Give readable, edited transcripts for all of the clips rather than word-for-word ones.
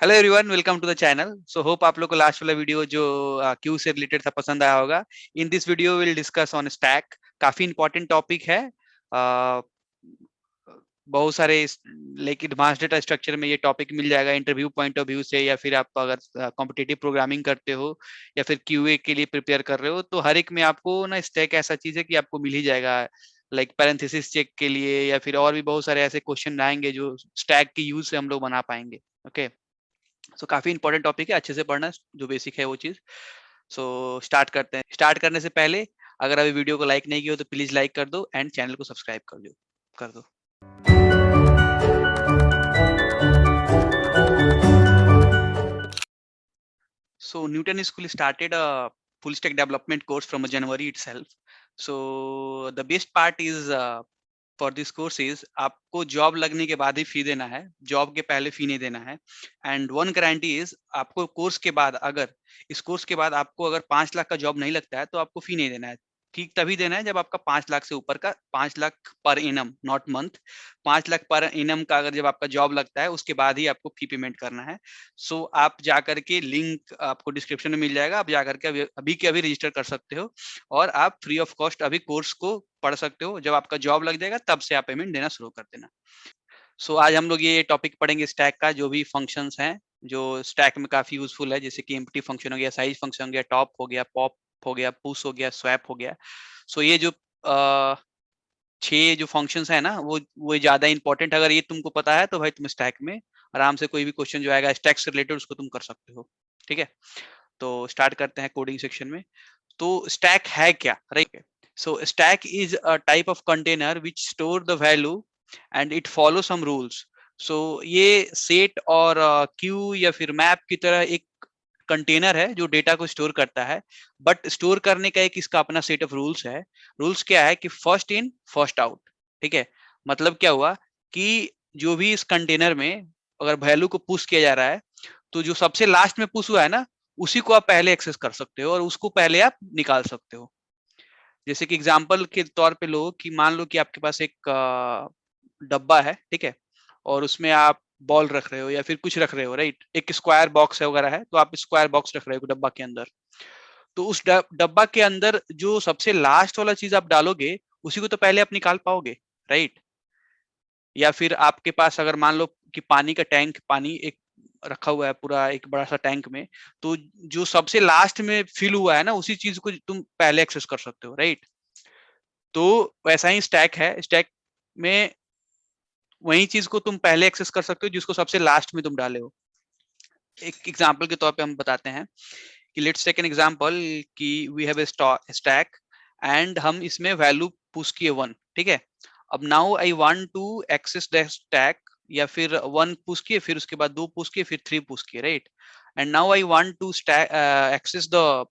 Hello everyone, welcome to the channel. So hope आप लोग को लास्ट वाला वीडियो जो क्यू से रिलेटेड था पसंद आया होगा। In this video will discuss on stack. काफी इंपॉर्टेंट टॉपिक है। uh, बहुत सारे लाइक एडवांस डेटा स्ट्रक्चर में ये टॉपिक मिल जाएगा इंटरव्यू पॉइंट ऑफ व्यू से, या फिर आप अगर कॉम्पिटिटिव प्रोग्रामिंग करते हो या फिर क्यूए के लिए प्रिपेयर कर रहे हो, तो हर एक में आपको ना स्टैक ऐसा चीज है कि आपको मिल ही जाएगा। लाइक पैरेंथेसिस चेक के लिए या फिर और भी बहुत सारे ऐसे क्वेश्चन आएंगे जो स्टैक के यूज से हम लोग बना पाएंगे। ओके, सो काफी इंपॉर्टेंट टॉपिक है, अच्छे से पढ़ना जो बेसिक है वो चीज। सो स्टार्ट करते हैं। स्टार्ट करने से पहले अगर अभी वीडियो को लाइक नहीं किया हो तो प्लीज लाइक कर दो एंड चैनल को सब्सक्राइब कर दो। So Newton School started a full stack development course from January itself. So the best part is for this course is आपको जॉब लगने के बाद ही फी देना है, जॉब के पहले फी नहीं देना है। एंड वन गारंटी इज आपको कोर्स के बाद, अगर इस कोर्स के बाद आपको अगर 5 लाख का जॉब नहीं लगता है तो आपको फी नहीं देना है। ठीक तभी देना है जब आपका 5 लाख से ऊपर का, 5 लाख पर इनम नॉट मंथ, 5 लाख पर इनम का अगर जब आपका जॉब लगता है उसके बाद ही आपको फी पेमेंट करना है। सो आप जाकर के लिंक आपको डिस्क्रिप्शन में मिल जाएगा, आप जाकर के अभी के अभी रजिस्टर कर सकते हो और आप फ्री ऑफ कॉस्ट अभी कोर्स को पढ़ सकते हो। जब आपका जॉब लग जाएगा तब से आप पेमेंट देना शुरू कर देना। सो आज हम लोग ये टॉपिक पढ़ेंगे स्टैक का, जो भी फंक्शंस हैं जो स्टैक में काफी यूजफुल है, जैसे कि एम्प्टी फंक्शन हो गया, साइज फंक्शन हो गया, टॉप हो गया, पॉप हो गया, पुश हो गया, स्वैप हो गया। सो ये जो 6 जो फंक्शंस है ना, वो ज्यादा इंपॉर्टेंट। अगर ये तुमको पता है तो भाई तुम स्टैक में आराम से कोई भी क्वेश्चन जो आएगा स्टैक से रिलेटेड उसको तुम कर सकते हो। ठीक है, तो स्टार्ट करते हैं कोडिंग सेक्शन में। तो स्टैक है क्या, right? So stack is a type of container which store the value and it follow some rules. So ये सेट और क्यू या फिर मैप की तरह एक कंटेनर है जो डेटा को स्टोर करता है, बट स्टोर करने का एक इसका अपना सेट ऑफ रूल्स है। रूल्स क्या है कि फर्स्ट इन फर्स्ट आउट। ठीक है, मतलब क्या हुआ कि जो भी इस कंटेनर में अगर वैल्यू को पुश किया जा रहा है तो जो सबसे लास्ट में पुश हुआ है ना, उसी को आप पहले एक्सेस कर सकते हो और उसको पहले आप निकाल सकते हो। जैसे कि एग्जांपल के तौर पे लो कि मान लो कि आपके पास एक डब्बा है, ठीक है, और उसमें आप बॉल रख रहे हो या फिर कुछ रख रहे हो, राइट? एक स्क्वायर बॉक्स है वगैरह है, तो आप स्क्वायर बॉक्स रख रहे हो डब्बा के अंदर। तो उस डब्बा के अंदर जो सबसे लास्ट वाला चीज आप डालोगे उसी को तो पहले आप निकाल पाओगे, राइट? या फिर आपके पास अगर मान लो कि पानी का टैंक, पानी एक रखा हुआ है पूरा एक बड़ा सा टैंक में, तो जो सबसे लास्ट में फिल हुआ है ना उसी चीज को तुम पहले एक्सेस कर सकते हो, राइट? तो वैसा ही स्टैक है। स्टैक में वही चीज को तुम पहले एक्सेस कर सकते हो जिसको सबसे लास्ट में तुम डाले हो। एक एग्जांपल के तौर पे हम बताते हैं कि लेट्स टेक एन एग्जांपल कि we have a stack and हम इसमें वैल्यू पुश किए 1, ठीक है। अब now I want to access the stack, या फिर 1 पुश किए, फिर उसके बाद 2 पुश किए, फिर 3 पुश किए, right? And now I want to access the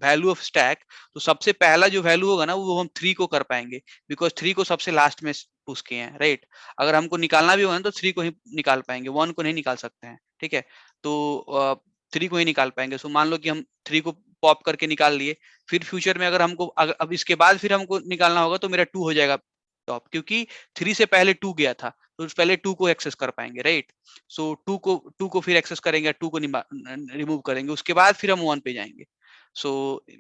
value of stack. तो सबसे पहला जो वैल्यू होगा ना वो हम 3 को कर पाएंगे, बिकॉज 3 को सबसे लास्ट में पुश किए हैं, राइट? अगर हमको निकालना भी होगा ना तो 3 को ही निकाल पाएंगे, 1 को नहीं निकाल सकते हैं, ठीक है। तो 3 को ही निकाल पाएंगे। सो मान लो कि हम 3 को पॉप करके निकाल लिए, फिर फ्यूचर में अगर हमको अब इसके बाद फिर हमको निकालना होगा तो मेरा 2 हो जाएगा टॉप, क्योंकि 3 से पहले 2 गया था, तो पहले 2 को एक्सेस कर पाएंगे, राइट? सो 2 को फिर एक्सेस करेंगे, 2 को रिमूव करेंगे, उसके बाद फिर हम 1 पे जाएंगे। सो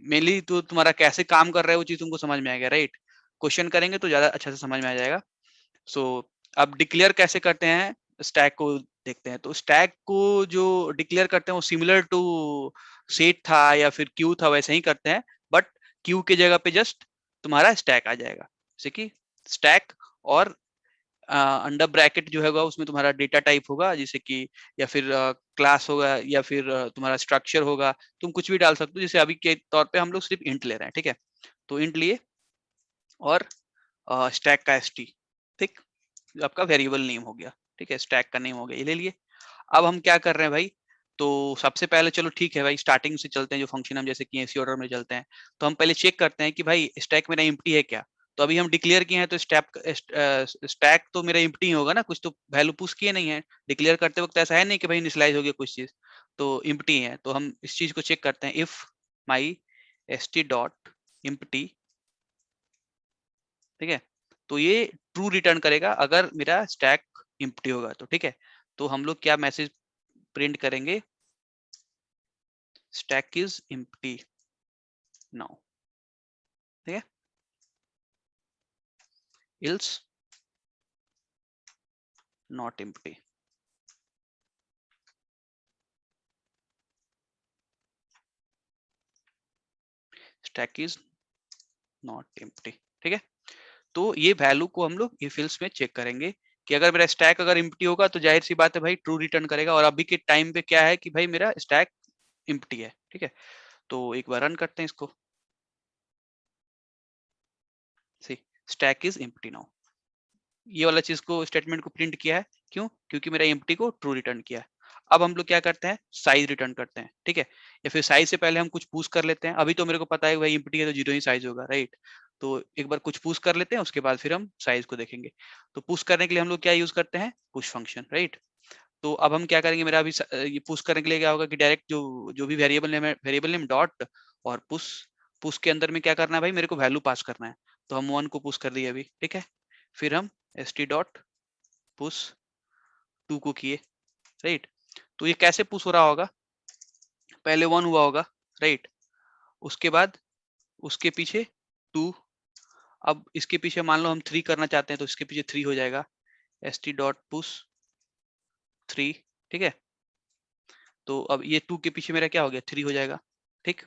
मेनली तो तुम्हारा कैसे काम कर रहा है वो चीज तुमको समझ में आएगा, राइट? क्वेश्चन करेंगे तो ज्यादा अच्छा से समझ में आ जाएगा। सो अब डिक्लेयर कैसे करते हैं स्टैक को देखते हैं। तो स्टैक को जो डिक्लेयर करते हैं वो सिमिलर टू सेट था या फिर क्यू था वैसे ही करते हैं, बट क्यू के जगह पे जस्ट तुम्हारा स्टैक आ जाएगा। जैसे कि स्टैक और अंडर ब्रैकेट जो होगा उसमें तुम्हारा डेटा टाइप होगा, जैसे कि या फिर क्लास होगा या फिर तुम्हारा स्ट्रक्चर होगा। तुम कुछ भी डाल सकते हो, जैसे अभी के तौर पे हम लोग सिर्फ इंट ले रहे हैं, ठीक है। तो इंट लिए और स्टैक का st, ठीक, जो आपका वेरिएबल नेम हो गया, ठीक है, स्टैक का नेम हो गया, ये ले लिए। अब हम क्या कर रहे हैं भाई, तो सबसे पहले चलो ठीक है भाई, स्टार्टिंग से चलते हैं, जो फंक्शन हम जैसे कि इसी ऑर्डर में चलते हैं। तो हम पहले चेक करते हैं कि भाई स्टैक मेरा एम्प्टी है क्या। तो अभी हम डिक्लेयर किए हैं तो स्टैक तो मेरा एम्प्टी होगा ना, कुछ तो वैल्यू पुश किए नहीं है। डिक्लेयर करते वक्त ऐसा है नहीं कि भाई इनिशियलाइज हो गया कुछ चीज, तो एम्प्टी है। तो हम इस चीज को चेक करते हैं, if my st dot empty, ठीक है, तो ये ट्रू रिटर्न करेगा अगर मेरा स्टैक एम्प्टी होगा तो, ठीक है। तो हम लोग क्या मैसेज प्रिंट करेंगे स्टैक इज एम्प्टी नाउ, ठीक है, ills not empty. Stack is not empty, ठीक है। तो ये वैल्यू को हम लोग if else में चेक करेंगे कि अगर मेरा स्टैक अगर एम्प्टी होगा तो जाहिर सी बात है भाई ट्रू रिटर्न करेगा, और अभी के टाइम पे क्या है कि भाई मेरा स्टैक एम्प्टी है, ठीक है। तो एक बार रन करते हैं इसको, सी स्टैक इज एम्प्टी नाउ, ये वाला चीज को स्टेटमेंट को प्रिंट किया है, क्यों? क्योंकि मेरा एम्प्टी को ट्रू रिटर्न किया है। अब हम लोग क्या करते हैं, साइज रिटर्न करते हैं, ठीक है। या फिर साइज से पहले हम कुछ पुश कर लेते हैं, अभी तो मेरे को पता है भाई एम्प्टी है तो जीरो ही साइज होगा, राइट। तो एक बार कुछ पुश कर लेते हैं, उसके बाद फिर हम साइज को देखेंगे। तो पुश करने के लिए हम लोग क्या यूज करते हैं, पुश फंक्शन, राइट। तो अब हम क्या करेंगे, मेरा अभी ये पुश करने के लिए क्या होगा कि डायरेक्ट जो जो भी वेरिएबल नेम डॉट और पुश, पुश के अंदर में क्या करना है भाई, मेरे को वैल्यू पास करना है। तो हम 1 को पुश कर दिए अभी, ठीक है। फिर हम st डॉट पुश 2 को किए, राइट। तो ये कैसे पुश हो रहा होगा, पहले 1 हुआ होगा, राइट। उसके बाद उसके पीछे 2, अब इसके पीछे मान लो हम 3 करना चाहते हैं तो इसके पीछे 3 हो जाएगा, st डॉट पुश 3, ठीक है। तो अब ये 2 के पीछे मेरा क्या हो गया, 3 हो जाएगा, ठीक।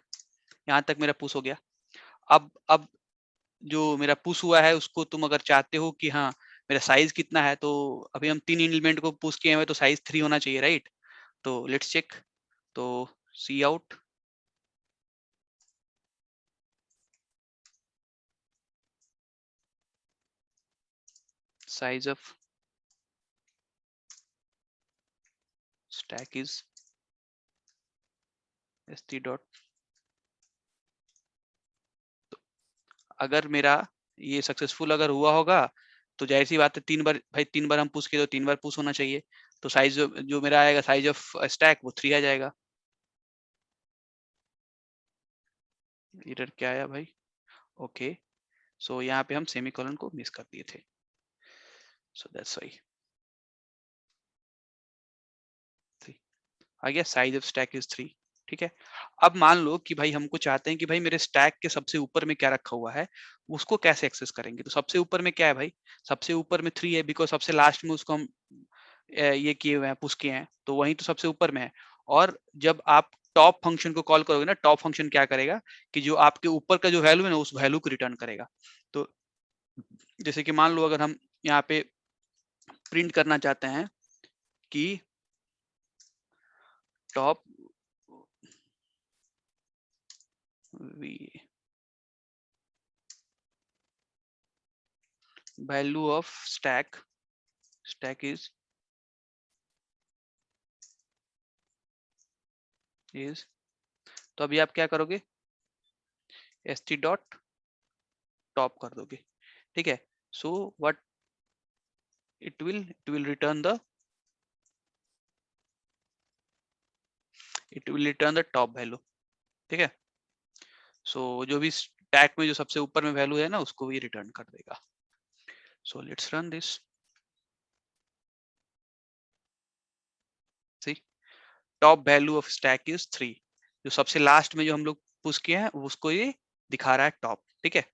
यहाँ तक मेरा पुश हो गया। अब जो मेरा पुश हुआ है उसको तुम अगर चाहते हो कि हाँ मेरा साइज कितना है, तो अभी हम 3 एलिमेंट को पुश किए हुए तो साइज 3 होना चाहिए, राइट। तो लेट्स चेक, तो cout size of stack is st dot, अगर मेरा ये सक्सेसफुल अगर हुआ होगा तो जाहिर सी बात है 3 बार भाई, 3 बार हम पुश किए तो 3 बार पुश होना चाहिए। तो साइज जो मेरा आएगा साइज ऑफ स्टैक वो 3 आ जाएगा। एरर क्या आया भाई, ओके। सो यहाँ पे हम सेमीकोलन को मिस कर दिए थे, सो दैट्स व्हाई आ गया साइज ऑफ स्टैक इज 3, ठीक है। अब मान लो कि भाई हमको चाहते हैं कि भाई मेरे स्टैक के सबसे ऊपर में क्या रखा हुआ है, उसको कैसे एक्सेस करेंगे। तो सबसे ऊपर में क्या है भाई, सबसे ऊपर में 3 है, बिकॉज सबसे लास्ट में उसको हम ये किए हुए हैं, पुश किए हैं, तो वही तो सबसे ऊपर में है। और जब आप टॉप फंक्शन को कॉल करोगे ना, टॉप फंक्शन क्या करेगा कि जो आपके ऊपर का जो वैल्यू है ना उस वैल्यू को रिटर्न करेगा। तो जैसे कि मान लो अगर हम यहाँ पे प्रिंट करना चाहते हैं कि top value of stack is, तो अभी आप क्या करोगे, st डॉट टॉप कर दोगे, ठीक है। So what it will return the top value, ठीक है। सो जो भी स्टैक में जो सबसे ऊपर में वैल्यू है ना उसको भी रिटर्न कर देगा। So let's run this, see top value of stack is 3, जो सबसे लास्ट में जो हम लोग पुश किए हैं उसको ये दिखा रहा है टॉप, ठीक है।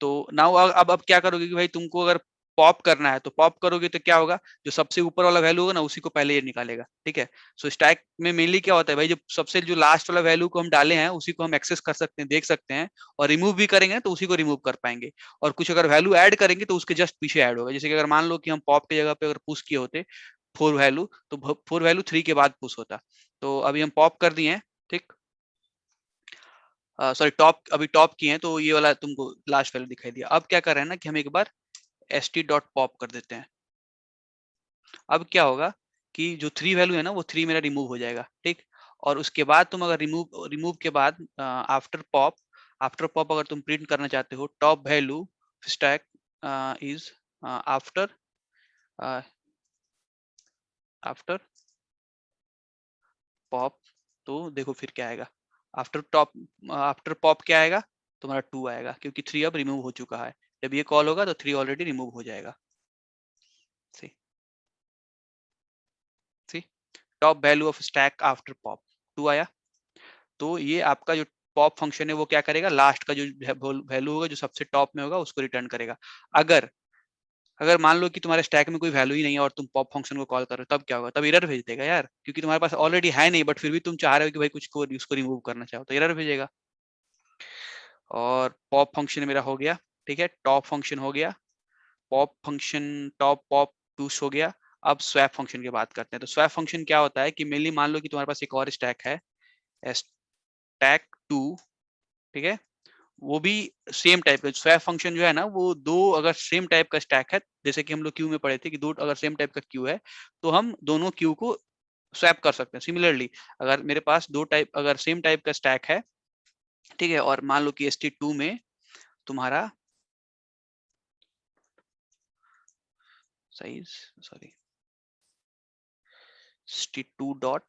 तो नाउ अब क्या करोगे कि भाई तुमको अगर पॉप करना है तो पॉप करोगे तो क्या होगा, जो सबसे ऊपर वाला वैल्यू होगा ना उसी को पहले ये निकालेगा, ठीक है। सो स्टैक में मेनली क्या होता है भाई, जो सबसे जो लास्ट वाला वैल्यू को हम डाले हैं उसी को हम एक्सेस कर सकते हैं, देख सकते हैं, और रिमूव भी करेंगे तो उसी को रिमूव कर पाएंगे। और कुछ अगर वैल्यू ऐड करेंगे तो उसके जस्ट पीछे ऐड होगा। जैसे कि अगर मान लो कि हम पॉप की जगह पे अगर पुश किए होते 4 वैल्यू, तो 4 वैल्यू 3 के बाद पुश होता। तो अभी हम पॉप कर दिए हैं, ठीक, सॉरी टॉप, अभी टॉप किए हैं तो ये वाला तुमको लास्ट वैल्यू दिखाई दिया। अब क्या कर रहे हैं ना कि हम एक बार st डॉट पॉप कर देते हैं। अब क्या होगा कि जो 3 वैल्यू है ना वो 3 मेरा रिमूव हो जाएगा, ठीक। और उसके बाद तुम अगर रिमूव रिमूव के बाद आफ्टर पॉप अगर तुम प्रिंट करना चाहते हो top value stack is after after pop, तो देखो फिर क्या आएगा, आफ्टर पॉप क्या आएगा, तुम्हारा 2 आएगा, क्योंकि 3 अब रिमूव हो चुका है। जब ये कॉल होगा तो 3 ऑलरेडी रिमूव हो जाएगा। See see top value of stack after pop 2 आया। तो ये आपका जो पॉप फंक्शन है वो क्या करेगा, लास्ट का जो वैल्यू होगा जो सबसे टॉप में होगा उसको रिटर्न करेगा। अगर अगर मान लो कि तुम्हारे स्टैक में कोई वैल्यू ही नहीं है और तुम पॉप फंक्शन को कॉल कर रहे हो, तब क्या होगा? तब एरर भेज देगा यार, क्योंकि तुम्हारे पास ऑलरेडी है नहीं, बट फिर भी तुम चाह रहे हो कि भाई कुछ को उसको रिमूव करना चाहो, तो एरर भेजेगा। और पॉप फंक्शन मेरा हो गया, ठीक है, टॉप फंक्शन हो गया, पॉप फंक्शन टॉप पॉप टूस हो गया। अब स्वैप फंक्शन की बात करते हैं। तो स्वैप फंक्शन क्या होता है कि मेनली मान लो कि तुम्हारे पास एक और स्टैक है, स्टैक 2, ठीक है, वो भी सेम टाइप का स्वैप फंक्शन जो है ना, वो दो अगर सेम टाइप का स्टैक है, जैसे कि हम लोग क्यू में पढ़े थे कि दो अगर सेम टाइप का क्यू है, तो हम दोनों क्यू को स्वैप कर सकते हैं। सिमिलरली अगर मेरे पास दो टाइप अगर सेम टाइप का स्टैक है, ठीक है, और मान लो कि st2 में तुम्हारा size, sorry, st2 dot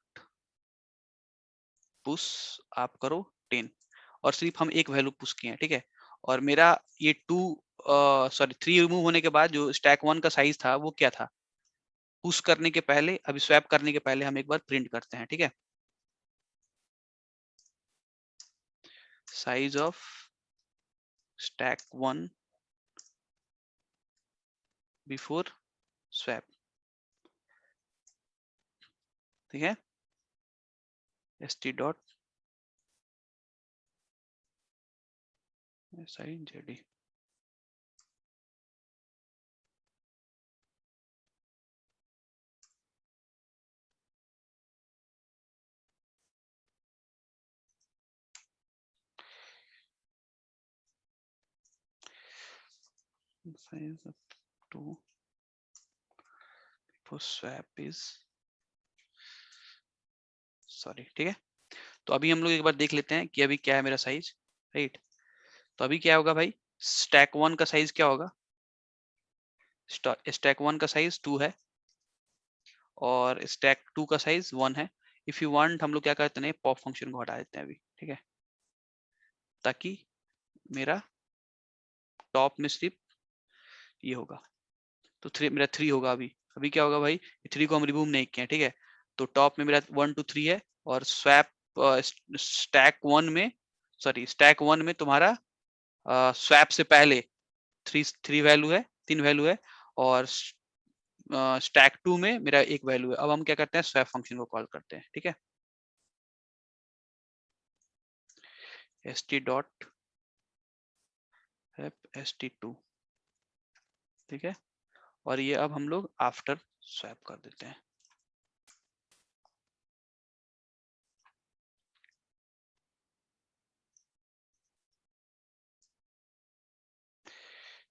push आप करो 10, और सिर्फ हम एक वैल्यू पुश किए हैं, ठीक है, और मेरा ये 2 सॉरी 3 रिमूव होने के बाद जो स्टैक 1 का साइज था वो क्या था, पुश करने के पहले, अभी स्वैप करने के पहले हम एक बार प्रिंट करते हैं, ठीक है, size of stack 1 before swap, ठीक है, st dot sijd, size of 2 before swap is, sorry, ठीक है। तो अभी हम लोग एक बार देख लेते हैं कि अभी क्या है मेरा साइज, राइट। तो अभी क्या होगा भाई, स्टैक 1 का साइज क्या होगा, स्टैक 1 का साइज 2 है और स्टैक 2 का साइज 1 है। इफ यू वांट हम लोग क्या करते हैं, पॉप फंक्शन को हटा देते हैं अभी, ठीक है, ताकि मेरा टॉप में सिर्फ ये होगा, तो मेरा 3 होगा अभी। अभी क्या होगा भाई, 3 को हम रिमूव नहीं किए, ठीक है, तो टॉप में मेरा 1 2 3 है, और स्वैप स्टैक 1 में, सॉरी स्टैक 1 में तुम्हारा स्वैप से पहले 3 वैल्यू है, 3 वैल्यू है, और स्टैक 2 में मेरा एक वैल्यू है। अब हम क्या करते हैं, स्वैप फंक्शन को कॉल करते हैं, ठीक है, st डॉट st2, ठीक है, और ये अब हम लोग आफ्टर स्वैप कर देते हैं।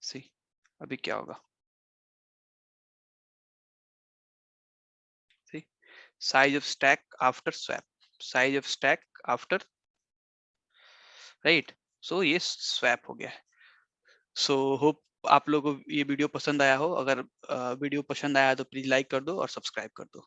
सी अभी क्या होगा, see size of stack after swap, size of stack after, right. So ये स्वैप हो गया है। सो होप आप लोगों को ये वीडियो पसंद आया हो। अगर वीडियो पसंद आया तो प्लीज लाइक कर दो और सब्सक्राइब कर दो।